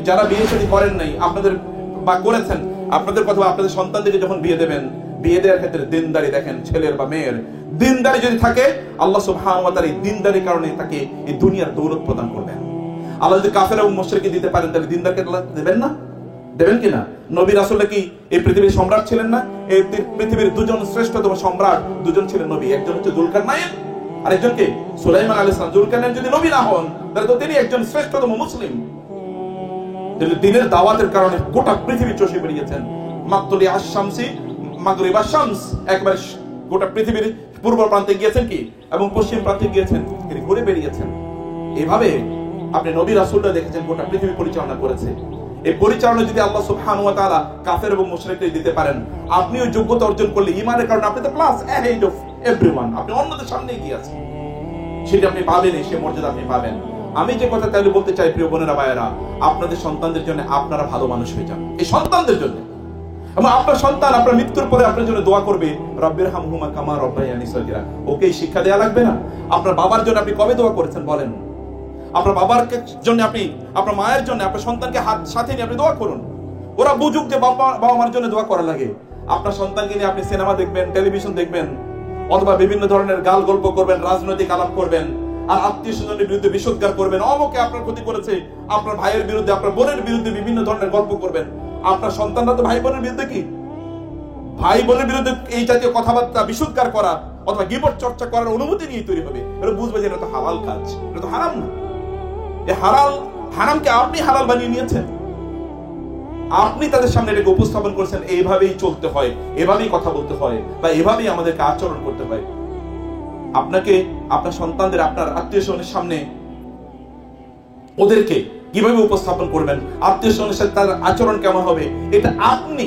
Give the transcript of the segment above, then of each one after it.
যারা বিয়ে শাদী করেন নাই আপনাদের বা করেছেন, আপনাদের কথা আপনাদের সন্তানদেরকে যখন বিয়ে দেবেন, বিয়ে দেওয়ার ক্ষেত্রে দিনদারি দেখেন, ছেলের বা মেয়ের দিনদারি যদি থাকে, আল্লাহ সুবহানাহু ওয়া তাআলা এই দিনদারির কারণে তাকে এই দুনিয়ার দৌলত প্রদান করবেন। আল্লাহ যদি কাফের এবং মুশরিককে দিতে পারেন, তাহলে দিনদারকে আল্লাহ দেবেন না? দেবেন কিনা? নবী রাসূলরা কি এই পৃথিবীর সম্রাট ছিলেন না? এই পৃথিবীর দুজন শ্রেষ্ঠতম সম্রাট দুজন ছিলেন নবী, একজন হচ্ছে যুলকারনাইন আর একজনকে সুলাইমান আলাইহিস সালাম। যুলকারনাইন যদি নবী না হন, তাহলে তো তিনি একজন শ্রেষ্ঠতম মুসলিম। দিনের দাওয়াতের কারণে গোটা পৃথিবী চষে বেরিয়েছেন। মাকতুলি আশ-শামসি মাগরিবা শামস, একবারে গোটা পৃথিবীর পূর্ব প্রান্তে গিয়েছেন কি এবং পশ্চিম প্রান্তে গিয়েছেন, তিনি ঘুরে বেরিয়েছেন। এইভাবে আপনি নবী রাসূলরা দেখেছেন গোটা পৃথিবী পরিচালনা করেছে। এই পরিচালনা যদি আল্লাহ সুবহানাহু ওয়া তাআলা কাফের এবং মুশরিকদের দিতে পারেন, আপনিও যোগ্যতা অর্জন করলে ঈমানের কারণে আপনি তো প্লাস অ্যাহেড অফ এভরিওয়ান, আপনি অন্যদের সামনে এগিয়ে আছেন। সেটা আপনি পাবেন, সেই মর্যাদা আপনি পাবেন। আমি যে কথা তাহলে বলতে চাই, প্রিয় বোনেরা ভাইয়েরা, আপনাদের সন্তানদের জন্য আপনারা ভালো মানুষ হয়ে যান, এই সন্তানদের জন্য। এবং আপনার সন্তান আপনার মৃত্যুর পরে আপনার জন্য দোয়া করবে, রব্বিরহামহুমা কামা রাব্বায়ানি সগীরা। ওকে শিক্ষা দেয়া লাগবে না? আপনার বাবার জন্য আপনি কবে দোয়া করেছেন বলেন? আপনার বাবার জন্য আপনি, আপনার মায়ের জন্য, আপনার সন্তানকে হাত সাথে নিয়ে আপনি দোয়া করুন। ওরা বুঝুক যে বাবা মার জন্য দোয়া করা লাগে। আপনার সন্তানকে নিয়ে আপনি সিনেমা দেখবেন, টেলিভিশন দেখবেন, অথবা বিভিন্ন ধরনের গাল গল্প করবেন, রাজনৈতিক আলাপ করবেন, আর আত্মীয় স্বজনের বিরুদ্ধে বিষোদ্গার করবেন, অমুকে আপনার ক্ষতি করেছে, আপনার ভাইয়ের বিরুদ্ধে, আপনার বোনের বিরুদ্ধে বিভিন্ন ধরনের গল্প করবেন। আপনার সন্তানরা তো ভাই বোনের বিরুদ্ধে কি, ভাই বোনের বিরুদ্ধে এই জাতীয় কথাবার্তা বিষোদ্গার করা অথবা গীবত চর্চা করার অনুমতি নিয়ে তৈরি হবে। এটা বুঝবে যে এটা তো হালাল কাজ, এটা তো হারাম না। এই হারামকে আপনি হালাল বানিয়ে নিয়েছেন, আপনি তাদের সামনে এটাকে উপস্থাপন করেছেন। এইভাবেই চলতে হয়, এভাবেই কথা বলতে হয়, বা এভাবেই আমাদেরকে আচরণ করতে হয়। আপনাকে আপনার সন্তানদের আপনার আত্মীয় স্বজনের সামনে ওদেরকে কিভাবে উপস্থাপন করবেন, আত্মীয় স্বজনের সাথে তার আচরণ কেমন হবে, এটা আপনি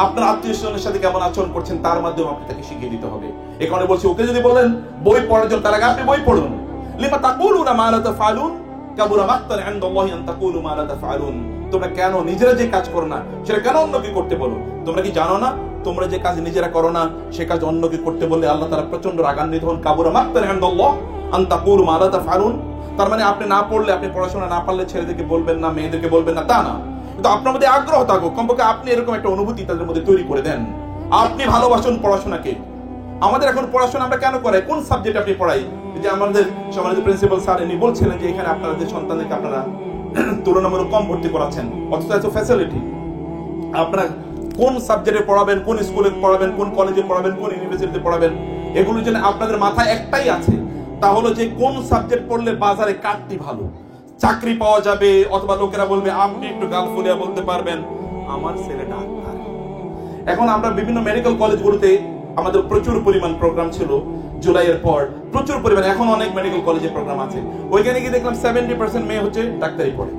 আপনার আত্মীয় স্বজনের সাথে কেমন আচরণ করছেন তার মাধ্যমে আপনি তাকে শিখিয়ে দিতে হবে। এই কারণে বলছি, ওকে যদি বলেন বই পড়ার জন্য, তার আগে আপনি বই পড়ুন। লিমা তাকুলুনা মা লা তাফআলুন কাবুরা মাকতান ইনদাল্লাহি আন তাকুলু মা লা তাফআলুন। তোমরা কেন নিজেরা যে কাজ করো না সেটা কেন অন্যকে করতে বলো? তোমরা কি জানো না তোমরা যে কাজ নিজেরা করো না সে কাজ অন্যকে করতে বললে আল্লাহ তাআলা প্রচন্ড রাগান্বিত হন। কাবুরা মাকতান ইনদাল্লাহি আন তাকুলু মা লা তাফআলুন। তার মানে আপনি না পড়লে, আপনি পড়াশোনা না পারলে ছেলেদেরকে বলবেন না, মেয়েদেরকে বলবেন না, তা না। কিন্তু আপনার মধ্যে আগ্রহ থাকুক, কমপক্ষে আপনি এরকম একটা অনুভূতি তাদের মধ্যে তৈরি করে দেন। আপনি ভালোবাসুন পড়াশোনাকে। আমাদের এখন পড়াশোনা আমরা কেন করাই, কোন সাবজেক্ট আপনি পড়াই? যে আমাদের সমাজের প্রিন্সিপাল স্যার ইনি বলছিলেন যে এখানে আপনাদের সন্তানদেরকে আপনারা তুলনামূলক কম ভর্তি করাচ্ছেন, অথচ এত ফ্যাসিলিটি। আপনারা কোন সাবজেক্টে পড়াবেন, কোন স্কুলে পড়াবেন, কোন কলেজে পড়াবেন, কোন ইউনিভার্সিটিতে পড়াবেন, এগুলোর জন্য আপনাদের মাথায় একটাই আছে, তা হলো যে কোন সাবজেক্ট পড়লে বাজারে কাটতি ভালো, চাকরি পাওয়া যাবে, অথবা লোকেরা বলবে আপনি একটু গাল ফুলিয়ে বলতে পারবেন আমার ছেলে ডাক্তার। এখন আমরা বিভিন্ন মেডিকেল কলেজগুলোতে আমাদের প্রচুর পরিমাণ প্রোগ্রাম ছিল জুলাইয়ের পর, প্রচুর পরিমাণ, এখন অনেক মেডিকেল কলেজে প্রোগ্রাম আছে। ওইখানে গিয়ে দেখলাম 70% মেয়ে হচ্ছে ডাক্তারি পড়ে।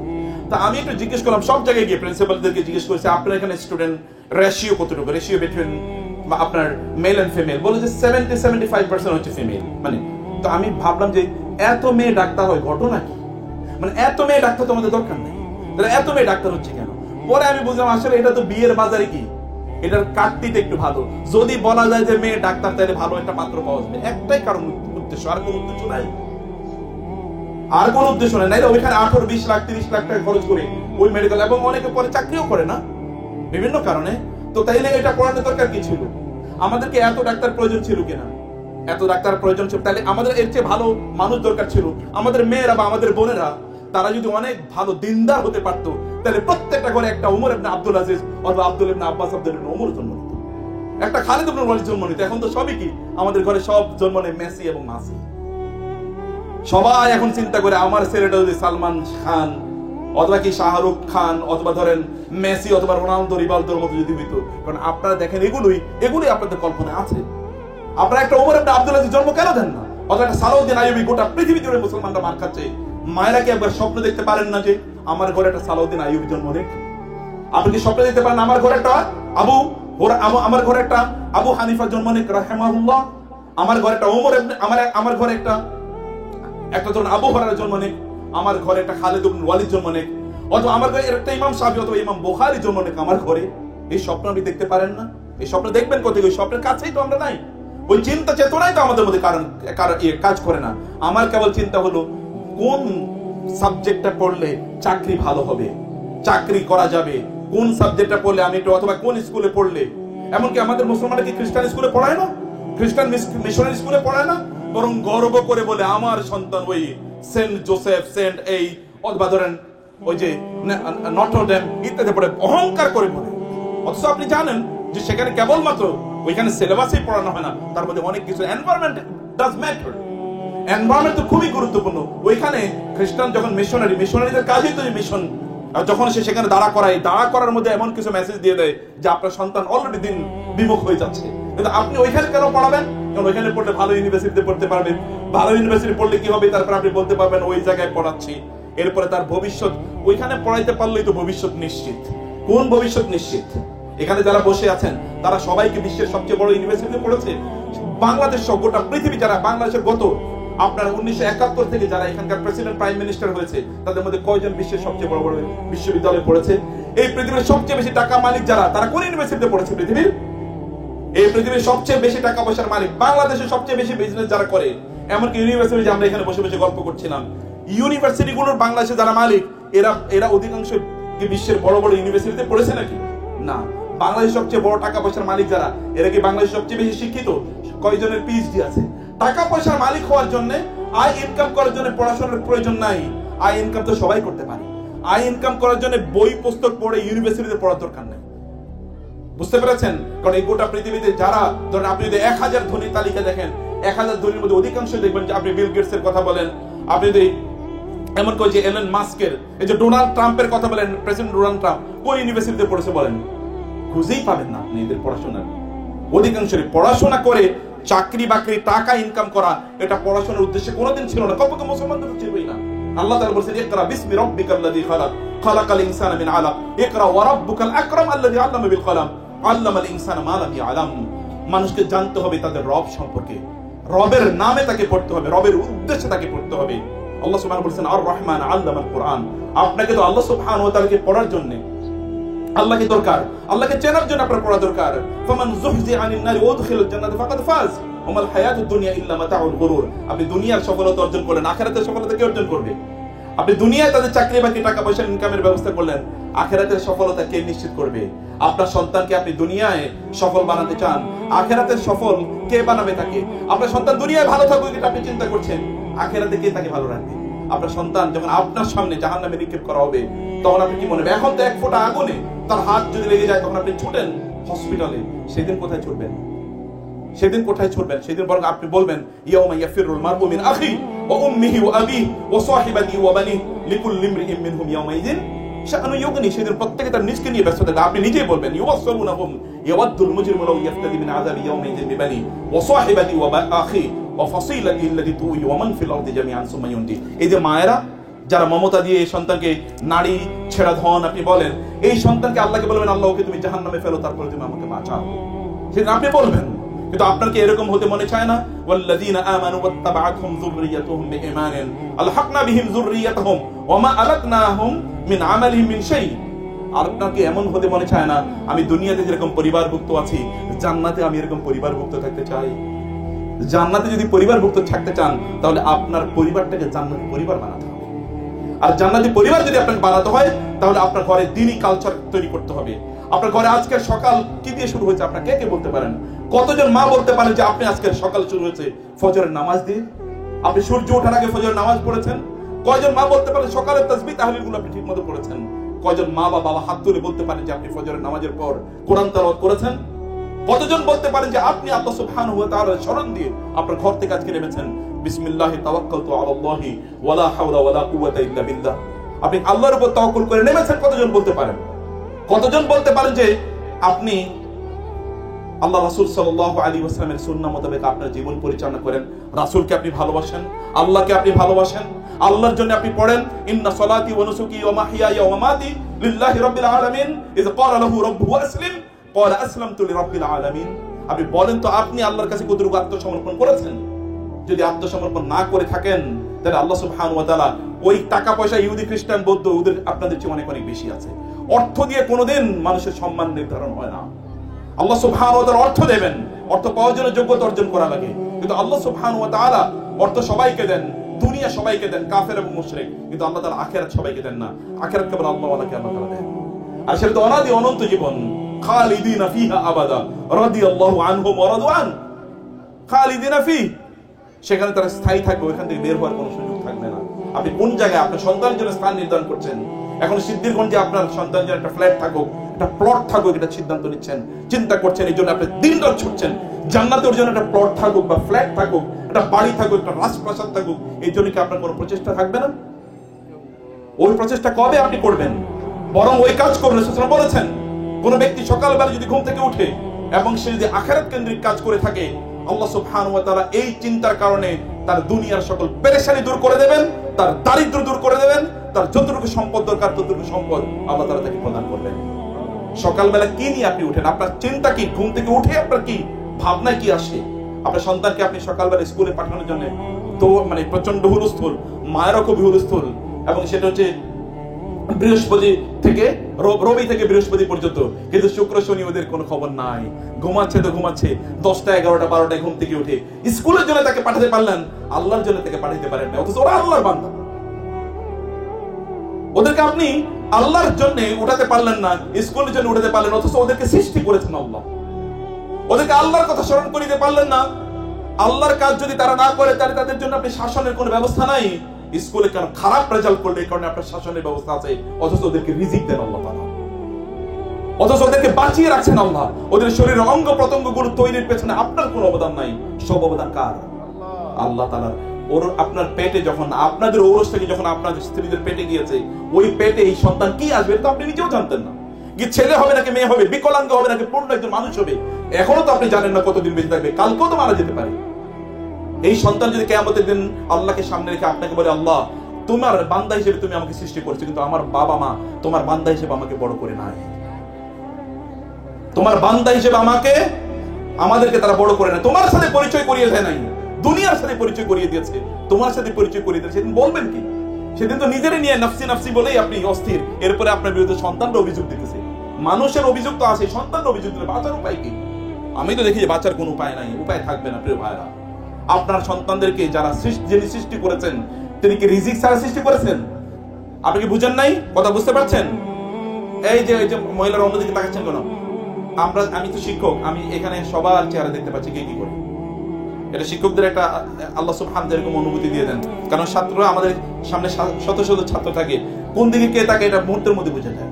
তা আমি একটু জিজ্ঞেস করলাম, সব জায়গায় গিয়ে প্রিন্সিপালদেরকে জিজ্ঞেস করেছি আপনার এখানে স্টুডেন্ট রেশিও কতটুকু, রেশিও বিটুইন আপনার মেল এন্ড ফিমেল। বলে যে 70-75% হচ্ছে ফিমেল। মানে তো আমি ভাবলাম যে এত মেয়ে ডাক্তার হয়, ঘটনা কি? মানে এত মেয়ে ডাক্তার তো আমাদের দরকার নেই, তাহলে এত মেয়ে ডাক্তার হচ্ছে কেন? পরে আমি বুঝলাম আসলে এটা তো বিয়ের বাজারে কি, এটার কাটতিতে একটু ভালো। যদি বলা যায় যে মেয়ে ডাক্তার, তাহলে ভালো একটা পাত্র পাওয়া যাবে। একটাই কারণ, উদ্দেশ্য, আর কোন উদ্দেশ্য নাই, আর কোন উদ্দেশ্য নাই। নাইলে ওইখানে 18-20 লাখ 30 লাখ টাকা খরচ করে ওই মেডিকেল, এবং অনেকে পরে চাকরিও করে না বিভিন্ন কারণে। তো তাইলে এটা পড়ানোর দরকার কি ছিল? আমাদেরকে এত ডাক্তার প্রয়োজন ছিল কিনা? এত ডাক্তার প্রয়োজন ছিল, তাহলে আমাদের এর চেয়ে ভালো মানুষ দরকার ছিল। আমাদের মেয়েরা বা আমাদের বোনেরা তারা যদি অনেক ভালো দিনদার হতে পারতো, তাহলে প্রত্যেকটা ঘরে একটা ওমর ইবনে আব্দুল আজিজ অথবা আব্দুল ইবনে আব্বাস আব্দুল ইবনে ওমর জন্ম নিত, একটা খালিদ ইবনে ওয়ালিদ জন্ম নিত। এখন তো সবই কি, আমাদের ঘরে সব জন্ম নেয় মেসি এবং মাসি। সবাই এখন চিন্তা করে আমার ছেলেটা যদি সালমান খান অথবা কি শাহরুখ খান অথবা ধরেন মেসি অথবা রোনালদো রিভালদোর মতো যদি হইতো। কারণ আপনারা দেখেন এগুলোই আপনাদের কল্পনায় আছে। আপনারা একটা ওমর ইবনে আব্দুল আজিজ জন্ম কেন দেন না? অথবা একটা সালাউদ্দিন আইয়ুবী, গোটা পৃথিবী জুড়ে মুসলমানরা মার খাচ্ছে। মায়েরা কি একবার স্বপ্ন দেখতে পারেন না যে আমার ঘরে একটা সালাউদ্দিন আইয়ুবী জন্ম নেই? আপনি কি স্বপ্ন দেখতে পারেন আমার ঘরে একটা আমার ঘরে একটা আবু হানিফা জন্ম নেই রাহিমাহুল্লাহ? আমার ঘরে একটা ওমর ইবনে আমার ঘরে একটা ধরুন আবু হুরায়রা জন্ম নেই? আমার ঘরে একটা খালিদ ইবনে ওয়ালিদ জন্ম নেই? অথবা আমার ঘরে একটা ইমাম শাফি অথবা ইমাম বুখারী জন্ম নেই আমার ঘরে? এই স্বপ্ন আপনি দেখতে পারেন না? এই স্বপ্ন দেখবেন কোথায়? ওই স্বপ্নের কাছেই তো আমরা নাই। ওই চিন্তা চেতনাই তো আমাদের মধ্যে কাজ করে না। আমার কেবল চিন্তা হলো কোন সাবজেক্টটা পড়লে চাকরি ভালো হবে, চাকরি করা যাবে, কোন সাবজেক্টটা পড়লে আমি একটু, অথবা কোন স্কুলে পড়লে। এমনকি আমাদের মুসলমানরা কি খ্রিস্টান স্কুলে পড়ায় না? খ্রিস্টান মিশনারি স্কুলে পড়ায় না? বরং গর্ব করে বলে আমার সন্তান ওই সেন্ট জোসেফ, সেন্ট এই, অথবা ধরেন ওই যে নটরডেম ইত্যাদি পড়ে, অহংকার করে বলে। অথচ আপনি জানেন যে সেখানে কেবলমাত্র ওইখানে সিলেবাসই পড়ানো হয় না, তার মধ্যে অনেক কিছু, এনভায়রনমেন্ট ডাজ ম্যাটার। এনভায়রনমেন্ট তো খুবই গুরুত্বপূর্ণ। ওইখানে খ্রিস্টান যখন মিশনারিদের কাজই তো মিশন, আর যখন সে সেখানে দাঁড়া করার মধ্যে এমন কিছু মেসেজ দিয়ে দেয় যে আপনার সন্তান অলরেডি দিন বিমুখ হয়ে যাচ্ছে। কিন্তু আপনি ওইখানে কেন পড়াবেন? কারণ ওইখানে পড়লে ভালো ইউনিভার্সিটিতে পড়তে পারবেন। ভালো ইউনিভার্সিটি পড়লে কি হবে? তারপর আপনি বলতে পারবেন ওই জায়গায় পড়াচ্ছি। এরপরে তার ভবিষ্যৎ, ওইখানে পড়াইতে পারলেই তো ভবিষ্যৎ নিশ্চিত। কোন ভবিষ্যৎ নিশ্চিত? এখানে যারা বসে আছেন তারা সবাইকে বিশ্বের সবচেয়ে বড় ইউনিভার্সিটিতে পড়েছে। বাংলাদেশ সহ গোটা পৃথিবী যারা বাংলাদেশের গত আপনার 1971 থেকে যারা এখানকার প্রেসিডেন্ট, প্রাইম মিনিস্টার হয়েছে, তাদের মধ্যে কয়জন বিশ্বের সবচেয়ে বড় বড় বিশ্ববিদ্যালয়ে পড়েছে? এই পৃথিবীর সবচেয়ে বেশি টাকা মালিক যারা, তারা কোন ইউনিভার্সিটিতে পড়েছে? পৃথিবীর এই পৃথিবীর সবচেয়ে বেশি টাকা পয়সার মালিক, বাংলাদেশের সবচেয়ে বেশি বিজনেস যারা করে, এমনকি ইউনিভার্সিটি যে আমরা এখানে বসে বসে গল্প করছিলাম, ইউনিভার্সিটিগুলোর বাংলাদেশে যারা মালিক, এরা অধিকাংশ কি বিশ্বের বড় বড় ইউনিভার্সিটিতে পড়েছে নাকি? না। বাংলাদেশের সবচেয়ে বড় টাকা পয়সার মালিক যারা, এরা কি বাংলাদেশের সবচেয়ে বেশি শিক্ষিত? কয়জনের পিএইচডি আছে? টাকা পয়সার মালিক হওয়ার জন্য, আয় ইনকাম করার জন্য পড়াশোনার প্রয়োজন নাই। আয় ইনকাম তো সবাই করতে পারে। আয় ইনকাম করার জন্য বই পুস্তক পড়ে ইউনিভার্সিটিতে পড়ার দরকার নেই। বুঝতে পেরেছেন? কারণ এই গোটা পৃথিবীতে যারা, ধরেন আপনি যদি 1000 ধনী তালিকা দেখেন, 1000 ধনীর মধ্যে অধিকাংশ দেখবেন যে, আপনি বিল গেটস এর কথা বলেন, আপনি যদি এমন কই যে এলন মাস্কের, এই যে ডোনাল্ড ট্রাম্পের কথা বলেন, প্রেসিডেন্ট ডোনাল্ড ট্রাম্প কোন ইউনিভার্সিটিতে পড়েছে বলেন? খুঁজেই পাবেন না আপনি এদের পড়াশোনা। অধিকাংশই পড়াশোনা করে চাকরি বাকরি, টাকা ইনকাম করা, এটা পড়াশোনার উদ্দেশ্যে কোনোদিন ছিল না। কত মুসলমানদের তো ছিলই না। আল্লাহ তাআলা বলেছেন, ইকরা বিসমি রাব্বিকাল্লাযী খালাক, খালাকাল ইনসানা মিন আলাক, ইকরা ওয়া রাব্বুকাল আকরাম আল্লাযী আল্লামা বিল কলম, আল্লামাল ইনসানা মা লাম ইয়ালাম। মানুষকে জানতে হবে তাদের রব সম্পর্কে, রবের নামে তাকে পড়তে হবে, রবের উদ্দেশ্যে তাকে পড়তে হবে। আল্লাহ সুবহানাহু বলেছেন, আর রহমান আল্লামাল কুরআন। আপনাকে তো আল্লাহ সুবহানাহু ওয়া তাআলাকে পড়ার জন্য, আল্লাহকে দরকার, আল্লাহকে চেনার জন্য আপনার পড়া দরকার। ফামান যুহজি আনিন নারি ওয়া উদখিলাল জান্নাতা ফাকাদ ফাজ ওয়া মাল হায়াতুদ দুনিয়া ইল্লা মাতাউল গুরুর। আপনি দুনিয়ার সফলতা অর্জন করলেন, আখিরাতের সফলতা কে অর্জন করবে? আপনি দুনিয়ায় তাদের চাকরি বাকরি, টাকা পয়সা ইনকামের ব্যবস্থা করলেন, আখিরাতের সফলতা কে নিশ্চিত করবে? আপনার সন্তানকে আপনি দুনিয়ায় সফল বানাতে চান, আখিরাতের সফল কে বানাবে তাকে? আপনার সন্তান দুনিয়ায় ভালো থাকুক এটা আপনি চিন্তা করছেন, আখিরাতে কে তাকে ভালো রাখবে? আপনার সন্তান যখন আপনার সামনে জাহান্নামে নিক্ষেপ করা হবে, তখন আপনি কি মনে হবে? এখন তো এক ফোঁটা আগুনে তার হাত যদি লেগে যায়, তখন আপনি ছুটেন হসপিটালে। সেদিন কোথায় ছুটবেন? সেদিন কোথায় ছুটবেন? সেদিন বরং আপনি বলবেন, ইয়াউমা ইয়াফিরুল মারউ মিন আখি ওয়া উম্মিহি ওয়া আবিহি ওয়া সাহিবাতিহি ওয়া বানিহি লিকুল্লি ইমরিইন মিনহুম ইয়াউমাইযিন শাআনু ইউগনি। সেদিন প্রত্যেকে তার নিজকে নিয়ে ব্যস্ত থাকবে। আপনি নিজেই বলবেন, ইউওয়াসসালুনাহুম ইয়াওয়াদ্দুল মুজরিমু লাউ ইয়াফতাদি মিন আযাবি ইয়াউমাইযিন বিবানি ওয়া সাহিবাতিহি ওয়া আখি ওয়া ফাসিলাতিহি আল্লাতী তুই ওয়া মান ফিল আরদি জামিআন সুম্মা ইউনজি। এই যে মায়েরা যারা মমতা দিয়ে এই সন্তানকে, নারী ছেড়া ধন আপনি বলেন, এই সন্তানকে আল্লাহকে বলবেন, আল্লাহ ওকে তুমি জাহান্নামে ফেলো, তারপরে তুমি আমাকে বাঁচাও। সেদিন আপনি বলবেন। কিন্তু আপনার কি এরকম হতে মনে চায় না? ওয়াল্লাযীনা আমানু ওয়াত্তাবাআতহুম যুররিয়াতুহুম বিঈমানিন আলহাকনা বিহিম যুররিয়াতাহুম ওয়া মা আলাতনাহুম মিন আমালিহিম মিন শাই। আর আপনার কি এমন হতে মনে চায় না, আমি দুনিয়াতে যেরকম পরিবারভুক্ত আছি, জান্নাতে আমি এরকম পরিবারভুক্ত থাকতে চাই? জান্নাতে যদি পরিবারভুক্ত থাকতে চান, তাহলে আপনার পরিবারটাকে জান্নাতি পরিবার বানাতে হবে। আর জান্নাতি পরিবার যদি আপনাকে বানাতে হয়, তাহলে আপনার ঘরে দ্বীনি কালচার তৈরি করতে হবে। আপনার ঘরে আজকের সকাল কি দিয়ে শুরু হয়েছে আপনার কে কে বলতে পারেন? কতজন মা বলতে পারেন যে আপনি আজকের সকাল শুরু হয়েছে ফজরের নামাজ দিয়ে? আপনি সূর্য ওঠার আগে ফজরের নামাজ পড়েছেন? কয়জন মা বলতে পারেন সকালের তাসবিহ তাহলিলগুলো আপনি ঠিকমতো পড়েছেন? কয়জন মা বা বাবা হাত তুলে বলতে পারেন যে আপনি ফজরের নামাজের পর কোরআন তেলাওয়াত করেছেন? কতজন বলতে পারেন যে আপনি আল্লাহ সুবহানাহু ওয়া তাআলার শরণ দিয়ে আপনার ঘর থেকে আজকে নেমেছেন, বিসমিল্লাহি তাওয়াক্কালতু আলাল্লাহি ওয়ালা হাওলা ওয়ালা কুওয়াতা ইল্লা বিল্লাহ? আপনি আল্লাহর উপর তাওয়াক্কুল করে নেমেছেন? কতজন বলতে পারেন? কতজন বলতে পারেন যে আপনি আল্লাহ রাসূল সাল্লাল্লাহু আলাইহি ওয়াসাল্লামের সুন্নাহ মোতাবেক আপনার জীবন পরিচালনা করেন, রাসূলকে আপনি ভালোবাসেন, আল্লাহকে আপনি ভালোবাসেন, আল্লাহর জন্য আপনি পড়েন, ইন্না সলাতি ওয়া নুসুকি ওয়া মাহইয়ায়া ওয়া মামাতি লিল্লাহি রাব্বিল আলামিন ইয ক্বালা লাহু রাব্বুহু আসলিম ক্বালা আসলামতু লিরাব্বিল আলামিন। আপনি বলেন তো আপনি আল্লাহর কাছে কতটুকু আত্মসমর্পণ করেছেন? যদি আত্মসমর্পণ না করে থাকেন, তাহলে আল্লাহ সুবহানাহু ওয়া তাআলা ওই টাকা পয়সা ইহুদি খ্রিস্টান বৌদ্ধ ওদের আপনাদের চেয়ে অনেক অনেক বেশি আছে। অর্থ দিয়ে কোনোদিন মানুষের সম্মান নির্ধারণ হয় না। আল্লাহ সুবহানাহু ওয়া তাআলা অর্থ দেবেন, অর্থ পাওয়ার জন্য যোগ্যতা অর্জন করা লাগে, কিন্তু আল্লাহ সুবহানাহু ওয়া তাআলা অর্থ সবাইকে দেন, দুনিয়া সবাইকে দেন, কাফের এবং মুশরিক, কিন্তু আল্লাহ তাআলা আখিরাত সবাইকে দেন না। আখিরাত কেবল আল্লাহ ওয়ালাকে আল্লাহ তাআলা দেন। আর সেটা তো অনাদি অনন্ত জীবন, খালিদিনা ফিহা আবাদা রাদিয়াল্লাহু আনহুম ওয়া রাদু আন। খালিদিনা ফি, সেখানে তারা স্থায়ী থাকবে, ওখান থেকে বের হওয়ার কোনো সুযোগ থাকবে না। আপনি কোন জায়গায় আপনার সন্তানের জন্য স্থান নির্ধারণ করছেন? এখন সিদ্ধিরগঞ্জে আপনার সন্তানের জন্য একটা ফ্ল্যাট থাকুক, একটা প্লট থাকুক, এটা সিদ্ধান্ত নিচ্ছেন, চিন্তা করছেন, এই জন্য আপনি দিনরাত ছুটছেন। জান্নাতে ওর জন্য একটা প্লট থাকুক বা ফ্ল্যাট থাকুক, একটা বাড়ি থাকুক, একটা রাজপ্রাসাদ থাকুক, এই জন্য কি আপনার কোনো প্রচেষ্টা থাকবে না? ওই প্রচেষ্টা কবে আপনি করবেন? বরং ওই কাজ করবেন। রাসূল বলেছেন, কোন ব্যক্তি সকালবেলা যদি ঘুম থেকে উঠে এবং সে যদি আখিরাত কেন্দ্রিক কাজ করে থাকে, আল্লাহ সুবহানাহু ওয়া তাআলা এই চিন্তার কারণে তার দুনিয়ার সকল পেরেশানি দূর করে দেবেন, তার দারিদ্র দূর করে দেবেন, তার যতটুকু সম্পদ দরকার ততটুকু সম্পদ আল্লাহ তাআলা তাকে প্রদান করবেন। সকালবেলা কি নিয়ে আপনি উঠেন? আপনার চিন্তা কি? ঘুম থেকে উঠে আপনার কি ভাবনা কি আসে? আপনার সন্তানকে আপনি সকালবেলা স্কুলে পাঠানোর জন্য তো প্রচন্ড হুলস্থুল, মায়েরও খুব হুলস্থুল, এবং সেটা হচ্ছে বৃহস্পতি থেকে রবি থেকে বৃহস্পতি পর্যন্ত, কিন্তু শুক্র শনি ওদের কোনো খবর নাই। ঘুমাচ্ছে তো ঘুমাচ্ছে, 10টা 11টা 12টায় ঘুম থেকে উঠে স্কুলের জন্য তাকে পাঠাতে পারলেন, আল্লাহর জন্য তাকে পাঠাতে পারেন না, অথচ ওরা আল্লাহর বান্দা। ওদেরকে আপনি আল্লাহর জন্য উঠাতে পারলেন না, স্কুলের জন্য উঠাতে পারলেন, অথচ ওদেরকে সৃষ্টি করেছেন আল্লাহ। ওদেরকে আল্লাহর কথা স্মরণ করিতে পারলেন না। আল্লাহর কাজ যদি তারা না করে, তাহলে তাদের জন্য আপনি শাসনের কোনো ব্যবস্থা নাই। স্কুলে কেন খারাপ রেজাল্ট করলে, এই কারণে আপনার শাসনের ব্যবস্থা আছে, অথচ ওদেরকে রিজিক দেন আল্লাহ তাআলা, অথচ ওদেরকে বাঁচিয়ে রাখছেন আল্লাহ। ওদের শরীরের অঙ্গ প্রত্যঙ্গগুলো তৈরির পেছনে আপনার কোনো অবদান নাই, সব অবদান কার? আল্লাহ তাআলার। ওর আপনার পেটে যখন, আপনাদের ঔরস থেকে যখন আপনাদের স্ত্রীদের পেটে গিয়েছে, ওই পেটে এই সন্তান কি আসবে তো আপনি নিজেও জানতেন না। কি ছেলে হবে নাকি মেয়ে হবে, বিকলাঙ্গ হবে নাকি পূর্ণ একজন মানুষ হবে, এখনো তো আপনি জানেন না কতদিন বেঁচে থাকবে, কালকেও তো মারা যেতে পারে। এই সন্তান যদি কিয়ামতের দিন আল্লাহকে সামনে রেখে আপনাকে বলে, আল্লাহ তোমার বান্দা হিসেবে তুমি আমাকে সৃষ্টি করেছো, কিন্তু আমার বাবা মা তোমার বান্দা হিসেবে আমাকে বড় করে নাই, তোমার বান্দা হিসেবে আমাদেরকে তারা বড় করে নাই, তোমার সাথে পরিচয় করিয়ে দেয় নাই, দুনিয়ার সাথে পরিচয় করিয়ে দিয়েছে, তোমার সাথে পরিচয় করিয়ে দিয়েছে, সেদিন বলবেন কি? সেদিন তো নিজেরই নিয়ে নাফসি নাফসি বলেই আপনি অস্থির। এরপরে আপনার বিরুদ্ধে সন্তানরা অভিযোগ দিতেছে। মানুষের অভিযোগ তো আসে, সন্তান অভিযোগ দিলে বাঁচার উপায় কি? আমি তো দেখি যে বাঁচার কোনো উপায় নাই, উপায় থাকবে না। প্রিয় ভাইরা, আপনার সন্তানদেরকে যিনি সৃষ্টি করেছেন, তিনি কি রিজিক ছাড়া সৃষ্টি করেছেন? আপনি কি বুঝেন নাই? কথা বুঝতে পারছেন? এই যে মহিলার অন্যদিকে তাকাচ্ছেন কেন? আমি তো শিক্ষক, আমি এখানে সবার চেহারা দেখতে পাচ্ছি কে কি করে। এটা শিক্ষকদের একটা আল্লাহ সুবহানাহু এরকম অনুভূতি দিয়ে দেন, কারণ ছাত্ররা আমাদের সামনে শত শত ছাত্র থাকে, কোন দিকে কে তাকে এটা মুহূর্তের মধ্যে বুঝে যায়।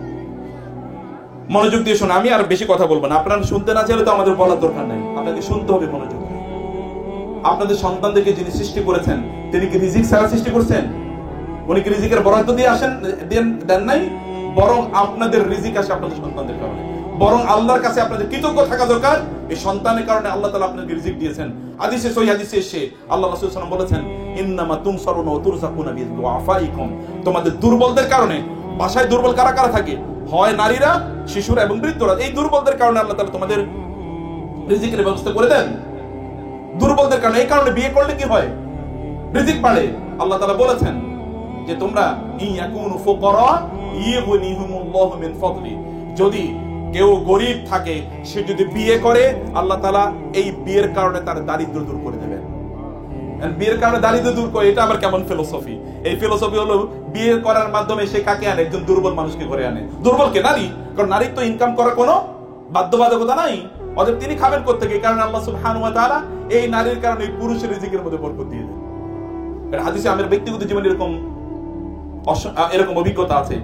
মনোযোগ দিয়ে শুনে, আমি আর বেশি কথা বলবো না। আপনারা শুনতে না চাইলে তো আমাদের বলার দরকার নাই, আপনাকে শুনতে হবে মনোযোগ। আপনাদের সন্তানদেরকে যিনি সৃষ্টি করেছেন, তিনি কি রিজিক ছাড়া সৃষ্টি করছেন? উনি কি রিজিকের বরাদ্দ দিয়ে দেন নাই? বরং আপনাদের রিজিক আসে আপনাদের সন্তানদের কারণে। বরং আল্লাহর কাছে আপনাদের কৃতজ্ঞ থাকা দরকার, এই সন্তানের কারণে আল্লাহ তাআলা আপনাকে রিজিক দিয়েছেন। হাদিসে সহিহ হাদিসে এসে আল্লাহ রাসূল সাল্লাল্লাহু আলাইহি ওয়াসাল্লাম বলেছেন, ইন্নামা তুনসারুনা ওয়া তুরযাকুনা বিদুআফাইকুম। তোমাদের দুর্বলদের কারণে, বাসায় দুর্বল কারা কারা থাকে? হয় নারীরা, শিশুরা এবং বৃদ্ধরা। এই দুর্বলদের কারণে আল্লাহ তাআলা তোমাদের রিজিকের ব্যবস্থা করে দেন। দুর্বলদের কারণে, এই কারণে বিয়ে করলে কি হয়? রিজিক বাড়ে। আল্লাহ তাআলা বলেছেন যে তোমরা ইয়াকুনু ফুকারা ইগনিহুমুল্লাহু মিন ফাদলি, যদি কেউ গরিব থাকে, সে যদি বিয়ে করে, আল্লাহ তাআলা এই বিয়ের কারণে তার দারিদ্র দূর করে দেবেন। বিয়ের কারণে দারিদ্র দূর করে, এটা আবার কেমন ফিলোসফি? এই ফিলোসফি হলো বিয়ে করার মাধ্যমে সে কাকে আনে? একজন দুর্বল মানুষকে ঘরে আনে। দুর্বলকে? নারী। কারণ নারীর তো ইনকাম করার কোনো বাধ্যবাধকতা নাই, অতএব তিনি খাবেন কোত্থেকে? এই কারণে আল্লাহ সুবহানাহু ওয়া তাআলা এই নারীর কারণে পুরুষের রিজিকের মধ্যে বরকত দিয়ে দেন। এটা হাদিসে আমার ব্যক্তিগত জীবনে এরকম অভিজ্ঞতা আছে।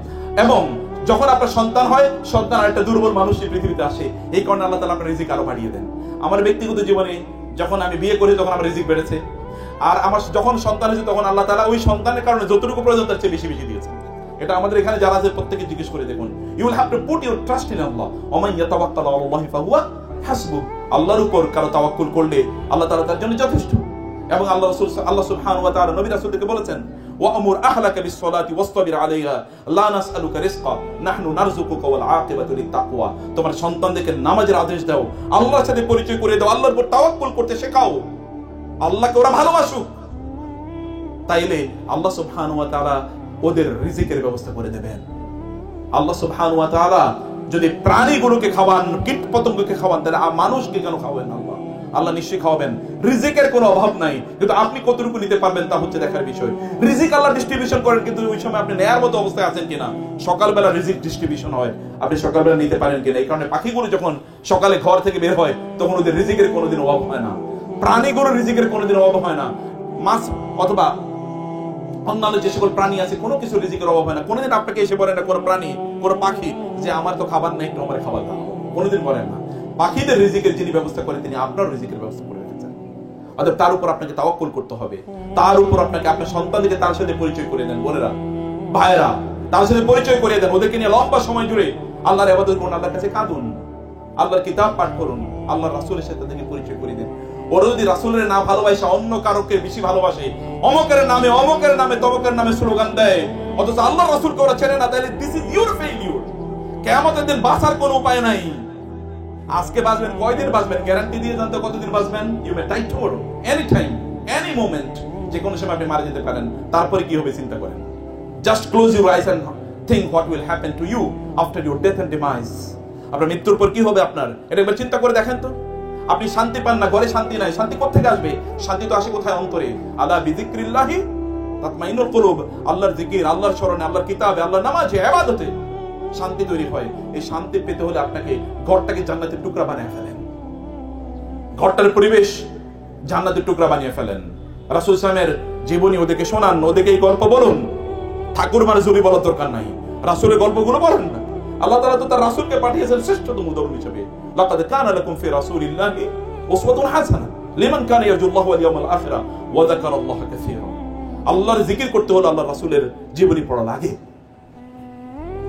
এবং যখন আপনার সন্তান হয়, সন্তান আরেকটা দুর্বল মানুষ পৃথিবীতে আসে, এই কারণে আল্লাহ তাআলা আপনার রিজিক আরো বাড়িয়ে দেন। আমার ব্যক্তিগত জীবনে যখন আমি বিয়ে করি, তখন আমার রিজিক বেড়েছে। আর আমার যখন সন্তান হয়েছে, তখন আল্লাহ তাআলা ওই সন্তানের কারণে যতটুকু প্রয়োজন তার চেয়ে বেশি বেশি দিয়েছেন। এটা আমাদের এখানে যারা আছে প্রত্যেকে জিজ্ঞেস করে দেখুন। You will have to put your trust in Allah. ওমান ইয়াতাওয়াক্কালু আলাল্লাহি ফাহুয়া হাসবুহ। আল্লাহর উপর কারো তাওয়াক্কুল করলে আল্লাহ তাআলা তার জন্য যথেষ্ট। এবং আল্লাহ সুবহানাহু ওয়া তাআলা নবী রাসূলকে বলেছেন, ওয়া'মুর আহলাকা বিস-সালাতি ওয়াসতাবির আলাইহা লা নাসআলুকা রিজকা নাহনু নারযুকুকা ওয়াল আকিবাতু লিত-তাকওয়া। তোমার সন্তানদেরকে নামাজের আদেশ দাও, আল্লাহর সাথে পরিচয় করে দাও, আল্লাহর উপর তাওয়াক্কুল করতে শেখাও, আল্লাহকে ওরা ভালোবাসুক, তাইলে আল্লাহ সুবহানাহু ওয়া তাআলা ওদের রিজিকের ব্যবস্থা করে দেবেন। আল্লাহ সুবহানাহু ওয়া তাআলা যদি প্রাণীগুলোকে খাওয়ান, কীট পতঙ্গকে খাওয়ান, তাহলে মানুষকে কেন খাওয়াবেন? আল্লাহ নিশ্চয়ই খাওয়াবেন। রিজিকের কোনো অভাব নাই, কিন্তু আপনি কতটুকু নিতে পারবেন তা হচ্ছে দেখার বিষয়। রিজিক আল্লাহ ডিস্ট্রিবিউশন করেন, কিন্তু ওই সময় আপনি নেয়ার মতো অবস্থায় আছেন কিনা। সকালবেলা রিজিক ডিস্ট্রিবিউশন হয়, আপনি সকালবেলা নিতে পারেন কিনা। এই কারণে পাখিগুলো যখন সকালে ঘর থেকে বের হয় তখন ওদের রিজিকের কোনোদিন অভাব হয় না, প্রাণীগুলোর রিজিকের কোনোদিন অভাব হয় না। মাছ অথবা অন্যান্য যে সকল প্রাণী আছে কোনো কিছু রিজিকের অভাব হয় না। কোনোদিন আপনাকে এসে বলেন না কোনো প্রাণী, কোনো পাখি যে আমার তো খাবার নেই, একটু আমার খাবার দাও, কোনোদিন বলেন না। পাখিদের রিজিকের যিনি ব্যবস্থা করেন তিনি আপনার রিজিকের ব্যবস্থা করে রেখেছেন। অতএব তার উপর আপনাকে তাওয়াক্কুল করতে হবে, তার উপর আপনাকে আপনার সন্তানদেরকে তার সাথে পরিচয় করে দেন। বোনেরা, ভাইয়েরা, তার সাথে পরিচয় করে দেন, ওদেরকে নিয়ে লম্বা সময় জুড়ে আল্লাহর ইবাদত করুন, আল্লাহর কাছে কাঁদুন, আল্লাহর কিতাব পাঠ করুন, আল্লাহর রাসূলের সাথে তাদেরকে পরিচয় করে দেন। ওরা যদি রাসূলের না ভালোবাসে অন্য কারোকে বেশি ভালোবাসে, অমকের নামে তমকের নামে স্লোগান দেয়, অথচ আল্লাহর রাসূলকে ওরা চেনে না, তাহলে দিস ইজ ইউর ফেইলিউর। কিয়ামতের দিন বাঁচার কোনো উপায় নাই। আজকে বাঁচবেন, কয়দিন বাঁচবেন গ্যারান্টি দিয়ে জানতে কতদিন বাঁচবেন? You may die tomorrow, any time, any moment, যে কোনো সময় আপনি মারা যেতে পারেন। তারপরে কি হবে চিন্তা করেন। Just close your eyes and think what will happen to you after your death and demise. আপনার মৃত্যুর পর কি হবে আপনার, এটা একবার চিন্তা করে দেখেন তো। আপনি শান্তি পান না, ঘরে শান্তি নাই, শান্তি কোথেকে আসবে? শান্তি তো আসে কোথায়? অন্তরে। আলা বিযিকরিল্লাহি তাতমাইনুল কুলুব, আল্লাহর জিকির, আল্লাহর স্মরণে, আল্লাহর কিতাবে, আল্লাহর নামাজে, ইবাদতে শান্তি তৈরি হয়। এই শান্তি পেতে হলে আপনাকে ঘরটাকে জান্নাতের টুকরা বানিয়ে ফেলেন, ঘরটার পরিবেশ জান্নাতের টুকরা বানিয়ে ফেলেন। রাসূল সাল্লাল্লাহু আলাইহি ওয়াসাল্লামের জীবনী ওদেরকে শোনান, ওদেরকে এই গল্প বলুন। ঠাকুর মানে জুরি বলার দরকার নাই, রাসূলের গল্পগুলো বলেন না। আল্লাহ তাআলা তো তার রাসূলকে পাঠিয়েছেন শ্রেষ্ঠতম উদাহরণ হিসেবে। লাকাদ কানা লাকুম ফি রাসূলিল্লাহি উসওয়াতুন হাসানাহ লিমান কানা ইয়ারজুল্লাহা ওয়াল ইয়াউমাল আখিরা ওয়া যাকারাল্লাহা কাসীরা। আল্লাহর জিকির করতে হলে আল্লাহর রাসূলের জীবনী পড়া লাগে।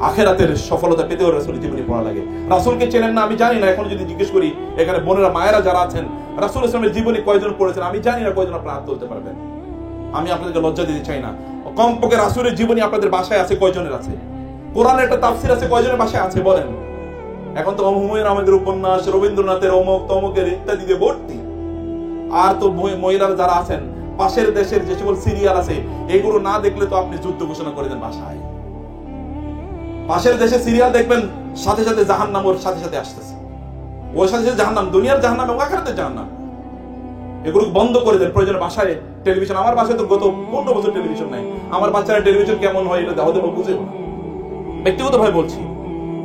আখিরাতের সফলতা পেতে হলে রাসূলের জীবনী পড়া লাগে। রাসূলকে চেনেন না আমি জানি না, এখন যদি জিজ্ঞেস করি এখানে বোনেরা মায়েরা যারা আছেন, রাসূল সাল্লাল্লাহু আলাইহি ওয়াসাল্লামের জীবনী কয়জন পড়েছেন আমি জানি না, কয়জন আপনারা হাত তুলতে পারবেন? আমি আপনাদেরকে লজ্জা দিতে চাই না। কমপক্ষে রাসূলের জীবনী আপনাদের বাসায় আছে কয়জনের আছে? কোরআনের একটা তাফসীর আছে কয়জনের বাসায় আছে বলেন? এখন তো হুমায়ুন আহমেদের উপন্যাস, রবীন্দ্রনাথের অমুক তমুকের ইত্যাদি দিয়ে ভর্তি। আর তো মহিলারা যারা আছেন, পাশের দেশের যে সকল সিরিয়াল আছে এগুলো না দেখলে তো আপনি যুদ্ধ ঘোষণা করে দেন বাসায়। পাশের দেশে সিরিয়াল দেখবেন, সাথে সাথে জাহান্নাম ওর সাথে সাথে আসতেছে, ওর সাথে সাথে জাহান্নাম, দুনিয়ার জাহান্নাম এবং আখিরাতের জাহান্নাম। এগুলো বন্ধ করে দেন প্রয়োজনে। বাসায় টেলিভিশন, আমার বাসায় তো গত 15 বছর টেলিভিশন নাই। আমার বাচ্চারা টেলিভিশন কেমন হয় এটা ওদের বুঝেও না। ব্যক্তিগতভাবে বলছি,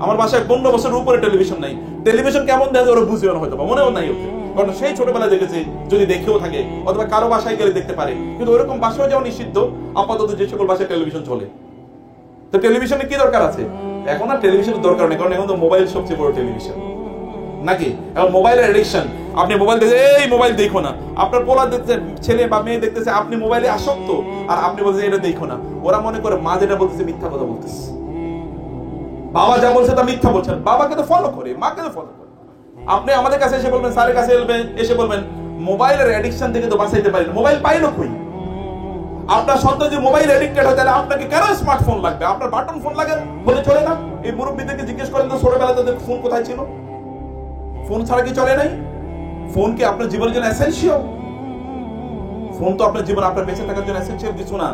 আমার বাসায় 15 বছরের উপরে টেলিভিশন নাই। টেলিভিশন কেমন দেখা যায় ওরা বুঝেও না, হয়তো মনেও নাই ওদের, কারণ সেই ছোটবেলায় দেখেছে, যদি দেখেও থাকে অথবা কারো বাসায় গেলে দেখতে পারে। কিন্তু ওরকম বাসায় যাওয়া নিষিদ্ধ আপাতত যে সকল বাসায় টেলিভিশন চলে। তো টেলিভিশনে কি দরকার আছে? এখন আর টেলিভিশনের দরকার নেই, কারণ এখন তো মোবাইল সবচেয়ে বড় টেলিভিশন, নাকি? এখন মোবাইলের এডিকশন, আপনি মোবাইল দেখতে, এই মোবাইল দেখো না, আপনার পোলা দেখতে, ছেলে বা মেয়ে দেখতেছে, আপনি মোবাইলে আসক্ত, আর আপনি বলছেন এটা দেখো না। ওরা মনে করে মা যেটা বলতেছে মিথ্যা কথা বলতেছে, বাবা যা বলছে তা মিথ্যা বলছেন। বাবাকে তো ফলো করে, মাকে তো ফলো করে। আপনি আমাদের কাছে এসে বলবেন, স্যারের কাছে এসে বলবেন মোবাইলের এডিকশন থেকে তো বাঁচাইতে পারেন। মোবাইল পাইলো কই? আপনার সন্তান যদি মোবাইল এডিক্টেড হয় তাহলে আপনাকে কেন স্মার্টফোন লাগবে? আপনার বাটন ফোন লাগে বলে চলে না? এই মুরব্বীদেরকে জিজ্ঞেস করেন তো ছোটবেলা তাদের ফোন কোথায় ছিল? ফোন ছাড়া কি চলে নাই? ফোন কি আপনার জীবনের জন্য এসেনশিয়াল? ফোন তো আপনার জীবন, আপনার বেঁচে থাকার জন্য এসেনশিয়াল কিছু না।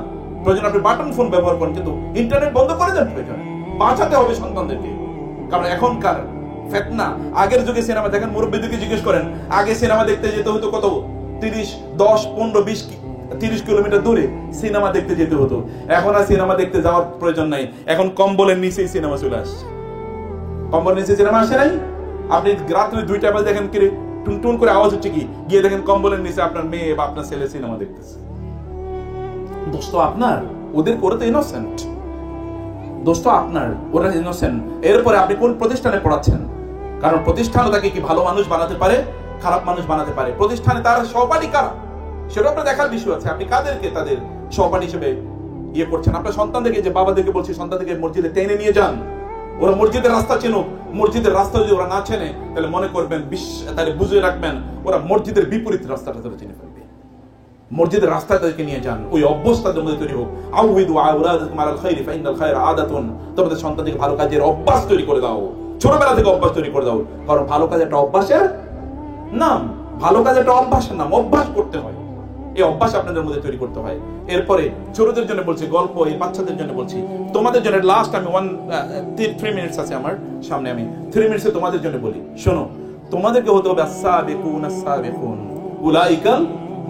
প্রয়োজন আপনি বাটন ফোন ব্যবহার করেন, কিন্তু ইন্টারনেট বন্ধ করে দেন। প্রয়োজন বাঁচাতে হবে সন্তানদেরকে, কারণ এখনকার ফেতনা। আগের যুগে সিনেমা দেখেন, মুরব্বীদেরকে জিজ্ঞেস করেন, আগে সিনেমা দেখতে যেতে হতো কত? 10, 15, 20, 30 কিলোমিটার দূরে সিনেমা দেখতে যেতে হতো। এখন আর সিনেমা দেখতে যাওয়ার প্রয়োজন নাই, এখন কম্বলের নিচেই সিনেমা চলে আসছে। কম্বলের নিচে সিনেমা আসে নাই? আপনি রাত্রে 2টা বাজে দেখেন কি টুনটুন করে আওয়াজ হচ্ছে, কি গিয়ে দেখেন কম্বলের নিচে আপনার মেয়ে বা আপনার ছেলে সিনেমা দেখতেছে। দোষ তো আপনার, ওদের করে তো ইনোসেন্ট। দোষ তো আপনার, ওরা ইনোসেন্ট। এরপরে আপনি কোন প্রতিষ্ঠানে পড়াচ্ছেন? কারণ প্রতিষ্ঠানও তাকে কি ভালো মানুষ বানাতে পারে, খারাপ মানুষ বানাতে পারে। প্রতিষ্ঠানে তার সহপাঠী কারা সেটা আপনার দেখার বিষয় আছে। আপনি কাদেরকে তাদের সহপাঠী হিসেবে ইয়ে করছেন? আপনার সন্তানদেরকে, যে বাবাদেরকে বলছি, সন্তানদেরকে মসজিদে টেনে নিয়ে যান, ওরা মসজিদের রাস্তা চেনুক। মসজিদের রাস্তা যদি ওরা না চেনে তাহলে মনে করবেন, তাহলে বুঝে রাখবেন ওরা মসজিদের বিপরীত রাস্তাটা তারা চিনে ফেলবে। মসজিদের রাস্তায় তাদেরকে নিয়ে যান, ওই অভ্যাস তাদের মধ্যে তৈরি হোক। আউযু আওলাদাকুম আলাল খায়রি ফাইনাল খায়রা আদাতুন। তোমাদের সন্তানদেরকে ভালো কাজের অভ্যাস তৈরি করে দাও, ছোটবেলা থেকে অভ্যাস তৈরি করে দাও। কারণ ভালো কাজ একটা অভ্যাসের নাম, ভালো কাজ একটা অভ্যাসের নাম। অভ্যাস করতে হয়, এই অভ্যাস আপনাদের মধ্যে তৈরি করতে হয়। এরপরে ছোটদের জন্য বলছি গল্প, এই বাচ্চাদের জন্য বলছি, তোমাদের জন্য লাস্ট আমি 3 মিনিটস আছে আমার সামনে, আমি 3 মিনিটসে তোমাদের জন্য বলি। শোনো, তোমাদেরকে হতে হবে আস-সাবিকুন আস-সাবিকুন উলাইকাল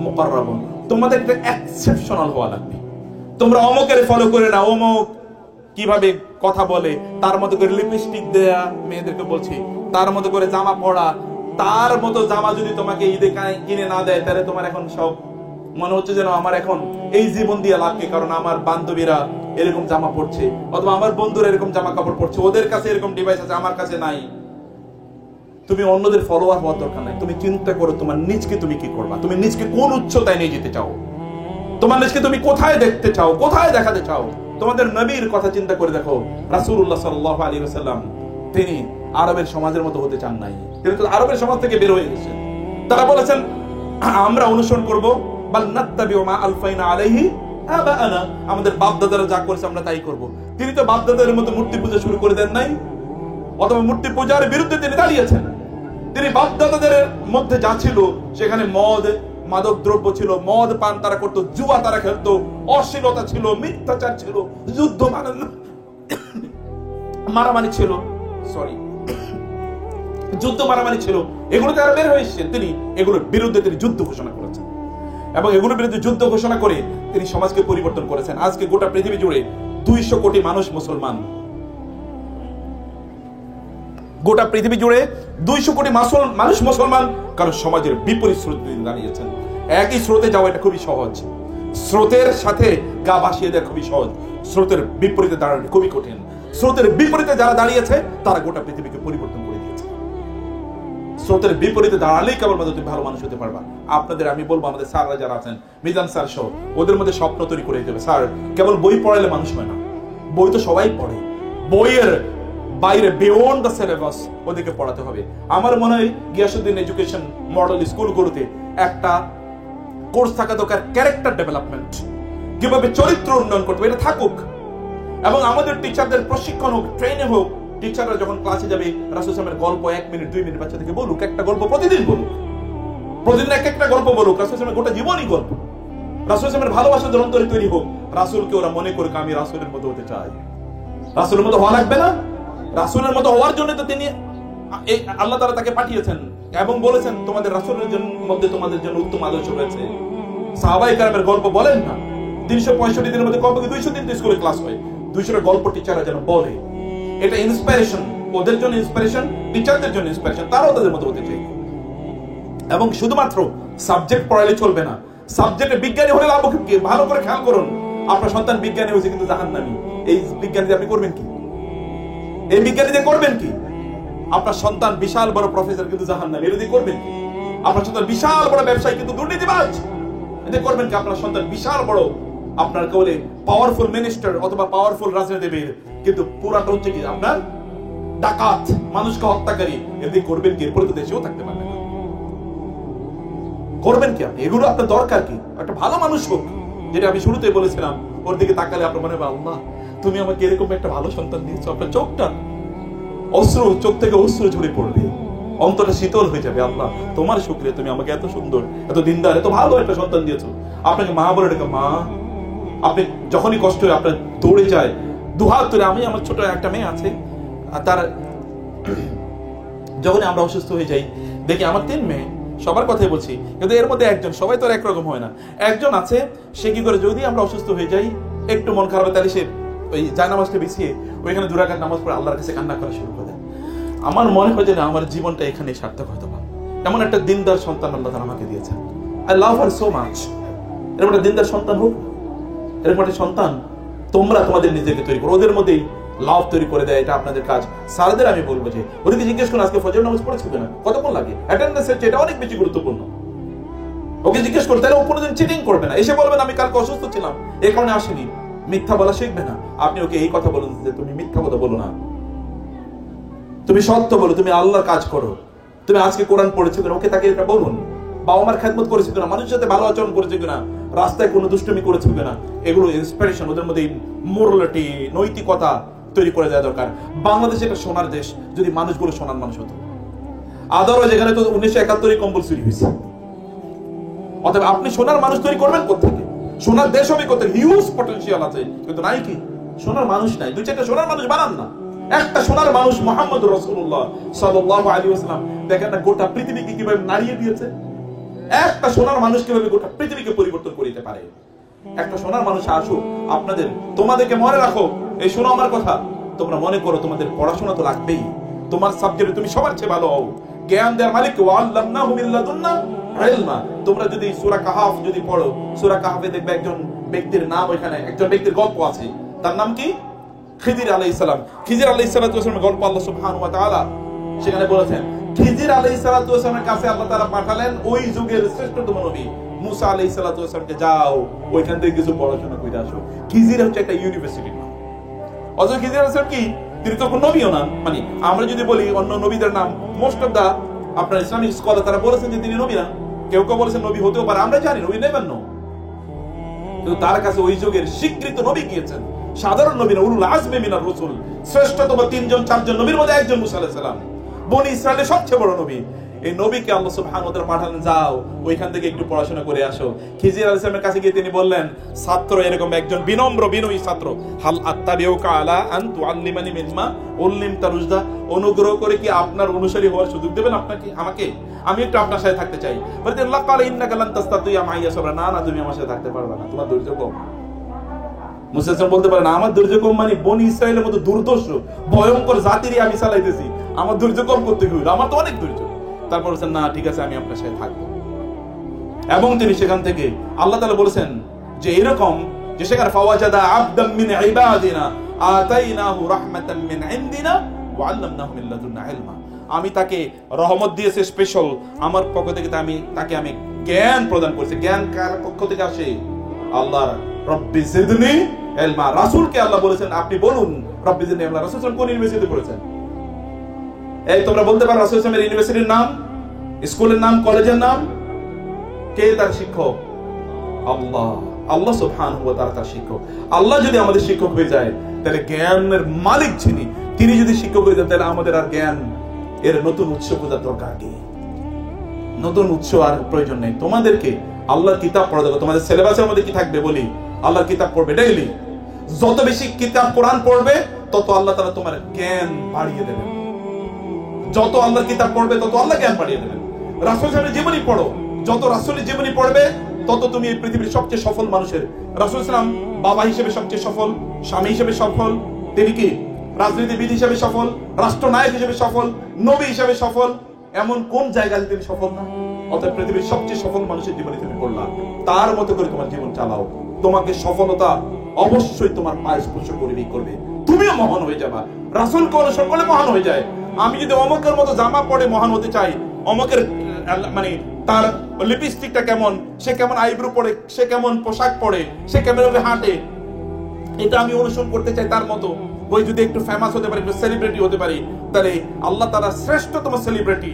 মুকাররাবুন। তোমাদের একটা এক্সেপশনাল হওয়া লাগবে। তোমরা অমুকের ফলো করে না, অমুক কিভাবে কথা বলে তার মতো করে লিপস্টিক দেয়া, মেয়েদেরকে বলছি, তার মতো করে জামা পরা, তার মতো জামা যদি তোমাকে ঈদে কিনে না দেয় তাহলে তোমার এখন সব মনে হচ্ছে যেন আমার এখন এই জীবন দিয়ে লাভ কি, কারণ আমার বান্ধবীরা এরকম জামা পড়ছে অথবা আমার বন্ধুরা এরকম জামা কাপড় পড়ছে, ওদের কাছে এরকম ডিভাইস আছে, আমার কাছে নাই। তুমি অন্যদের ফলোয়ার হওয়ার দরকার নাই। তুমি চিন্তা করো তোমার নিজকে তুমি কি করবা, তুমি নিজকে কোন উচ্চতায় নিয়ে যেতে চাও, তোমার নিজকে তুমি কোথায় দেখতে চাও, কোথায় দেখাতে চাও। তোমাদের নবীর কথা চিন্তা করে দেখো, রাসূলুল্লাহ সাল্লাল্লাহু আলাইহি ওয়াসাল্লাম তিনি আরবের সমাজের মতো হতে চান নাই। তিনি তো আরবের সমাজ থেকে বের হয়ে গেছেন। তারা বলেছেন আমরা অনুসরণ করব বাল নাত্তাবিউ মা আলফাইনা আলাইহি আবাআনা, আমাদের বাপ দাদারা যা করেছে আমরা তাই করব। তিনি তো বাপ দাদাদের মতো মূর্তি পূজা শুরু করে দেন নাই, অথবা মূর্তি পূজার বিরুদ্ধে তিনি দাঁড়িয়েছেন। তিনি বাপ দাদাদের মধ্যে যা ছিল সেখানে মদ মাদক দ্রব্য ছিল, মদ পান তারা করতো, জুয়া তারা খেলতো, অশ্লীলতা ছিল, মিথ্যাচার ছিল, যুদ্ধ মারামারি ছিল, যুদ্ধ মারামারি ছিল, এগুলো তারা বের হয়ে এসেছেন। তিনি এগুলোর বিরুদ্ধে তিনি যুদ্ধ ঘোষণা করেছেন এবং এগুলোর বিরুদ্ধে যুদ্ধ ঘোষণা করে তিনি সমাজকে পরিবর্তন করেছেন। আজকে গোটা পৃথিবী জুড়ে 200 কোটি মানুষ মুসলমান, গোটা পৃথিবী জুড়ে 200 কোটি মানুষ মুসলমান, কারণ সমাজের বিপরীত স্রোতে তিনি দাঁড়িয়েছেন। একই স্রোতে যাওয়া এটা খুবই সহজ, স্রোতের সাথে গা ভাসিয়ে দেওয়া খুবই সহজ, স্রোতের বিপরীতে দাঁড়ানো খুবই কঠিন। স্রোতের বিপরীতে যারা দাঁড়িয়েছে তারা গোটা পৃথিবীকে পরিবর্তন করে দিয়েছে। স্রোতের বিপরীতে দাঁড়ালেই কেবলমাত্র তুমি ভালো মানুষ হতে পারবা। আপনাদের আমি বলবো, আমাদের স্যাররা যারা আছেন, মিজান স্যার সহ, ওদের মধ্যে স্বপ্ন তৈরি করে দিতে হবে। স্যার কেবল বই পড়ালে মানুষ হয় না, বই তো সবাই পড়ে, বইয়ের বাইরে বিয়ন্ড দ্য সিলেবাস ওদেরকে পড়াতে হবে। আমার মনে হয় গিয়াসউদ্দিন এডুকেশন মডেল স্কুলগুলোতে একটা কোর্স থাকা দরকার, ক্যারেক্টার ডেভেলপমেন্ট, কিভাবে চরিত্র উন্নয়ন করতে হবে, এটা থাকুক। এবং আমাদের টিচারদের প্রশিক্ষণ হোক, ট্রেনে হোক। টিচাররা যখন ক্লাসে যাবে রাসূল সাল্লাল্লাহু গল্প 1 মিনিট 2 মিনিট বাচ্চাদেরকে বলুক, একটা গল্প প্রতিদিন বলুক, প্রতিদিন এক একটা গল্প বলুক। রাসূল সাল্লাল্লাহু গোটা জীবনই গল্প। রাসূল সাল্লাল্লাহু ভালোবাসার অন্তরে তৈরি হোক, রাসূলকে ওরা মনে করুক আমি রাসূলের মতো হতে চাই। রাসূলের মতো হওয়া লাগবে না? রাসূলের মতো হওয়ার জন্য তো তিনি আল্লাহ তাআলা তাকে পাঠিয়েছেন এবং বলেছেন তোমাদের রাসূলের মধ্যে তোমাদের জন্য উত্তম আদর্শ রয়েছে। সাহাবায়ে কেরামের গল্প বলেন না, 365 দিনের মধ্যে কমপক্ষে 200 দিন স্কুলে ক্লাস হয়, 200টা গল্প টিচাররা যেন বলে। এটা ইন্সপিরেশন, ওদের জন্য ইন্সপিরেশন, টিচারদের জন্য ইন্সপিরেশন, তারাও তাদের মতো হতে চাই। এবং শুধুমাত্র সাবজেক্ট পড়ালে চলবে না, সাবজেক্টে বিজ্ঞানী হলে লাভ কি? ভালো করে খেয়াল করুন, আপনার সন্তান বিজ্ঞানী হয়েছে কিন্তু জাহান্নামী, এই বিজ্ঞানী দিয়ে আপনি করবেন কি? এই বিজ্ঞানী দিয়ে করবেন কি? আপনার সন্তান বিশাল বড় প্রফেসর কিন্তু জাহান্নামী, এটা দিয়ে করবেন কি? আপনার সন্তান বিশাল বড় ব্যবসায়ী কিন্তু দুর্নীতিবাজ, এটা করবেন কি? আপনার সন্তান বিশাল বড় আপনার বলে পাওয়ারফুল মিনিস্টার অথবা পাওয়ারফুল রাজনীতিবিদ, কিন্তু পুরাটা হচ্ছে কি আপনার ডাকাত, মানুষকে হত্যাকারী, এদিকে করবেন কি? এরপরে তো দেশেও থাকতে পারবেন না। করবেন কি আপনি? এগুলো আপনার দরকার কি? একটা ভালো মানুষ হোক, যেটা আমি শুরুতেই বলেছিলাম, ওর দিকে তাকালে আপনার মনে হবে আল্লাহ তুমি আমাকে এরকম একটা ভালো সন্তান দিয়েছো। আপনার চোখটা অশ্রু, চোখ থেকে অশ্রু ঝরে পড়বে, অন্তরটা শীতল হয়ে যাবে। আল্লাহ তোমার শুকরিয়া, তুমি আমাকে এত সুন্দর, এত দিনদার, এত ভালো একটা সন্তান দিয়েছো। আপনাকে মা বলে ডেকে মা, আপনি যখনই কষ্ট হয় আপনার দৌড়ে যায় দুহাত ধরে। আমি আমার ছোট একটা মেয়ে আছে, তার যখনই আমরা অসুস্থ হয়ে যাই দেখি, আমার 3 মেয়ে, সবার কথাই বলছি, কিন্তু এর মধ্যে একজন, সবাই তো একরকম হয় না, একজন আছে সে কি করে, যদি আমরা অসুস্থ হয়ে যাই একটু মন খারাপ তাহলে সে ওই জায়নামাজটা বিছিয়ে ওইখানে 2 রাকাত নামাজ পড়ে আল্লাহর কাছে কান্না করা শুরু করে। আমার মনে হয় যে না, আমার জীবনটা এখানে সার্থক হয়তো না। এমন একটা দিনদার সন্তান আল্লাহ তাআলা আমাকে দিয়েছেন। I love her so much. এরকম একটা দিনদার সন্তান হোক, এরকম একটা সন্তান তোমরা তোমাদের নিজেকে তৈরি করো, ওদের মধ্যেই লাভ তৈরি করে দেয়, এটা আপনাদের কাজ। স্যারদের আমি বলবো যে ওদেরকে জিজ্ঞেস করুন আজকে ফজর নামাজ পড়েছো কিনা, কতক্ষণ লাগে, অ্যাটেন্ডেন্সের চেয়ে এটা অনেক বেশি গুরুত্বপূর্ণ। ওকে জিজ্ঞেস করতে, তাহলে ও কোনোদিন চিটিং করবে না, এসে বলবেন আমি কালকে অসুস্থ ছিলাম এই কারণে আসিনি, মিথ্যা বলা শিখবে না। আপনি ওকে এই কথা বলুন যে তুমি মিথ্যা কথা বলো না, তুমি সত্য বলো, তুমি আল্লাহর কাজ করো, তুমি আজকে কোরআন পড়েছো কিনা, ওকে তাকে এটা বলুন। বাবা মার খেদমত করেছো কিনা, মানুষের সাথে ভালো আচরণ করেছো কিনা, রাস্তায় কোনো দুষ্টুমি করেছো কিনা, এগুলো ইন্সপিরেশন, ওদের মধ্যে মোরালিটি, নৈতিকতা তৈরি করে দেওয়া দরকার। বাংলাদেশ একটা সোনার দেশ, যদি মানুষগুলো সোনার মানুষ হতো। আদারওয়াইজ এখানে তো 1971 কম্পালসরি হয়েছে। অতএব আপনি সোনার মানুষ তৈরি করবেন কোথেকে? সোনার দেশ হবে কোথেকে? হিউজ পটেনশিয়াল আছে, কিন্তু নাই কি সোনার মানুষ নাই। 2-4টা সোনার মানুষ বানান না, একটা সোনার মানুষ মুহাম্মদ রাসূলুল্লাহ সাল্লাল্লাহু আলাইহি ওয়াসাল্লাম, দেখেন না গোটা পৃথিবীকে কিভাবে নাড়িয়ে দিয়েছে। একটা সোনার মানুষ কিভাবে গোটা পৃথিবীকে পরিবর্তন করে দিতে পারে। একটা সোনার মানুষ আসুক আপনাদের, তোমাদেরকে মনে রাখো, এই শোনো আমার কথা, তোমরা মনে করো তোমাদের পড়াশোনা তো লাগবেই, তোমার সাবজেক্টে তুমি সবার চেয়ে ভালো হও, জ্ঞান দেওয়ার মালিক ওয়া আল্লামনাহু মিন লাদুন্না ইলমা। তোমরা যদি সূরা কাহাফ যদি পড়ো, সূরা কাহাফে দেখবে একজন ব্যক্তির নাম, ওইখানে একজন ব্যক্তির গল্প আছে, তার নাম কি? খিজির আলাইহিস সালাম। খিজির আলাইহিস সালাতু ওয়াস সালামের গল্প আল্লাহ সুবহানাহু ওয়া তাআলা সেখানে বলেছেন, খিজির আলাইহিস সালাতু ওয়াস সালামের কাছে আল্লাহ তাআলা পাঠালেন ওই যুগের শ্রেষ্ঠতম নবী মুসা আলাইহিস সালাতু ওয়াস সালামকে, যাও ওইখান থেকে কিছু পড়াশোনা করে আসো। খিজির হচ্ছে একটা ইউনিভার্সিটি নাম। অথচ খিজির আলাইহিস সালাম কি, তিনি তো কোনো নবীও না। মানে আমরা যদি বলি অন্য নবীদের নাম, মোস্ট অফ দা আপনার ইসলামিক স্কলার তারা বলেছেন যে তিনি নবী না, কেউ কেউ বলেছেন নবী হতেও পারে, আমরা জানি নবী নেবেন না, কিন্তু তার কাছে ওই যুগের স্বীকৃত নবী গিয়েছেন, সাধারণ নবী না, উলুল আজমি মিনার রাসূল, শ্রেষ্ঠতম 3-4 নবীর মধ্যে একজন মুসা আলাইহিস সালাম, বনি ইসরাইলের সবচেয়ে বড় নবী। এই নবীকে আল্লাহ সুবহানাহু ওয়া তাআলা পাঠালেন, যাও ওইখান থেকে একটু পড়াশোনা করে আসো। খিজির আলাইহিস সালামের কাছে গিয়ে তিনি বললেন, ছাত্র এরকম একজন বিনম্র বিনয়ী ছাত্র, হাল আত্তাবিউকা আলা আন তুআল্লিমানি মিম্মা উল্লিমতা রুশদা, অনুগ্রহ করে কি আপনার অনুসারী হওয়ার সুযোগ দেবেন আমাকে, আমি একটু আপনার সাথে থাকতে চাই। বলতে আল্লাহ ক্বালা ইন্নাকা লান তাস্তাতিয়া মাইয়া সাবরা, না তুমি আমার সাথে থাকতে পারবে না, তোমার ধৈর্য কম। মুসা আলাইহিস সালাম বলতে পারেন, আমার ধৈর্য কম মানে বনি ইসরাইলের মতো দুর্ধর্ষ ভয়ঙ্কর জাতিরই আমি চালাইতেছি, আমার ধৈর্য কম করতে কি হলো, আমার তো অনেক ধৈর্য। তারপর বলেছেন, না ঠিক আছে আমি আপনার সাথে থাকবো। এবং তিনি সেখান থেকে আল্লাহ তাআলা বলেছেন যে এরকম যে সেখানে ফাওয়াজাদা আবদাম মিন ইবাদিনা আতাইনাহু রাহমাতাম মিন ইনদিনা ওয়া আল্লামনাহু মিন লাদুন্না ইলমা, আমি তাকে রহমত দিয়েছে স্পেশাল আমার পক্ষ থেকে, তাকে আমি জ্ঞান প্রদান করেছি। জ্ঞান কার পক্ষ থেকে আসে? আল্লাহর। রব্বি জিদনি ইলমা, রাসূলকে আল্লাহ বলেছেন আপনি বলুন রব্বি জিদনি ইলমা। রাসূল কোন ইউনিভার্সিটিতে পড়েছেন? এই তোমরা বলতে পারো রাসূল সাল্লাল্লাহু আলাইহি ওয়াসাল্লামের ইউনিভার্সিটির নাম, স্কুলের নাম, কলেজের নাম? কে তার শিক্ষক? আল্লাহ। আল্লাহ সুবহানাহু ওয়া তাআলা তার শিক্ষক। আল্লাহ যদি আমাদের শিক্ষক হয়ে যায়, তাহলে জ্ঞানের মালিক যিনি, তিনি যদি শিক্ষক হয়ে যান, তাহলে আমাদের আর জ্ঞান এর নতুন উৎস খোঁজার দরকার কি? নতুন উৎস আর প্রয়োজন নেই। তোমাদেরকে আল্লাহর কিতাব পড়া দেবো, তোমাদের সিলেবাসের মধ্যে কি থাকবে বলি? আল্লাহর কিতাব পড়বে ডেইলি। যত বেশি কিতাব কোরআন পড়বে, তত আল্লাহ তাআলা তোমার জ্ঞান বাড়িয়ে দেবেন। যত আল্লাহর কিতাব পড়বে, তত আল্লাহ জ্ঞান বাড়িয়ে দেবেন। রাসূল সাহেবের জীবনী পড়ো, যত রাসূলের জীবনী পড়বে, তত তুমি এই পৃথিবীর সবচেয়ে সফল মানুষের, রাসূল সাল্লাম বাবা হিসেবে সবচেয়ে সফল, স্বামী হিসেবে সফল, তিনি কি রাজনীতিবিদ হিসেবে সফল, রাষ্ট্রনায়ক হিসেবে সফল, নবী হিসেবে সফল, এমন কোন জায়গায় তিনি সফল না? অর্থাৎ পৃথিবীর সবচেয়ে সফল মানুষের জীবনী তুমি পড়লা, তার মতো করে তোমার জীবন চালাও। তোমাকে সফলতা অবশ্যই তোমার পায়ে স্পর্শ করবে, তুমিও মহান হয়ে যাবা। রাসূলকে অনুসরণ করলে মহান হয়ে যায়। আমি যদি অমকের মতো জামা পরে মহান হতে চাই, অমকের মানে তার লিপস্টিকটা কেমন, সে কেমন আইব্রো পরে, সে কেমন পোশাক পরে, সে কেমন ভাবে হাঁটে, এটা আমি অনুসরণ করতে চাই তার মতো, ওই যদি একটু ফেমাস হতে পারি, একটু সেলিব্রিটি হতে পারি, তাহলে আল্লাহ তাআলা শ্রেষ্ঠতম সেলিব্রিটি,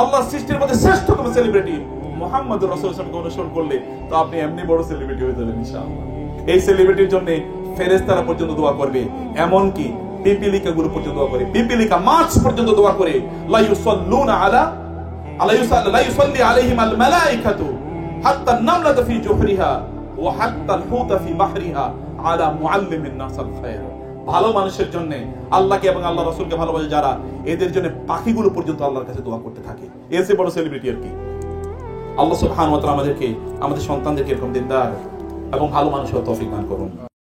আল্লাহর সৃষ্টির মধ্যে শ্রেষ্ঠতম সেলিব্রিটি মুহাম্মদ রাসূলুল্লাহ সাল্লাল্লাহু আলাইহি ওয়াসাল্লামকে অনুসরণ করলে তো আপনি এমনি বড় সেলিব্রিটি হয়ে যাবেন ইনশাআল্লাহ। এই সেলিব্রিটির জন্য ফেরেশতারা পর্যন্ত দোয়া করবে, এমন কি পিপিলিকা গুলো পর্যন্ত দোয়া করে, পিপিলিকা মাছ পর্যন্ত দোয়া করে, লা ইউসাল্লুনা আলা লা ইউসাল্লি আলাইহিম আল মালাইকাতু হাত্তা নামলাতু ফি জুহরিহা ওয়া হাত্তা আল হুতা ফি বাহরিহা আলা মুআল্লিমিন নাস আল খায়র। ভালো মানুষের জন্য, আল্লাহকে এবং আল্লাহ রাসূলকে ভালোবাসে যারা, এদের জন্য পাখিগুলো পর্যন্ত আল্লাহর কাছে দোয়া করতে থাকে। এর চেয়ে বড় সেলিব্রিটি আর কি? আল্লাহ সুবহানাহু ওয়া তাআলা আমাদেরকে, আমাদের সন্তানদেরকে এরকম দিনদার এবং ভালো মানুষ হওয়ার তৌফিক দান করুন।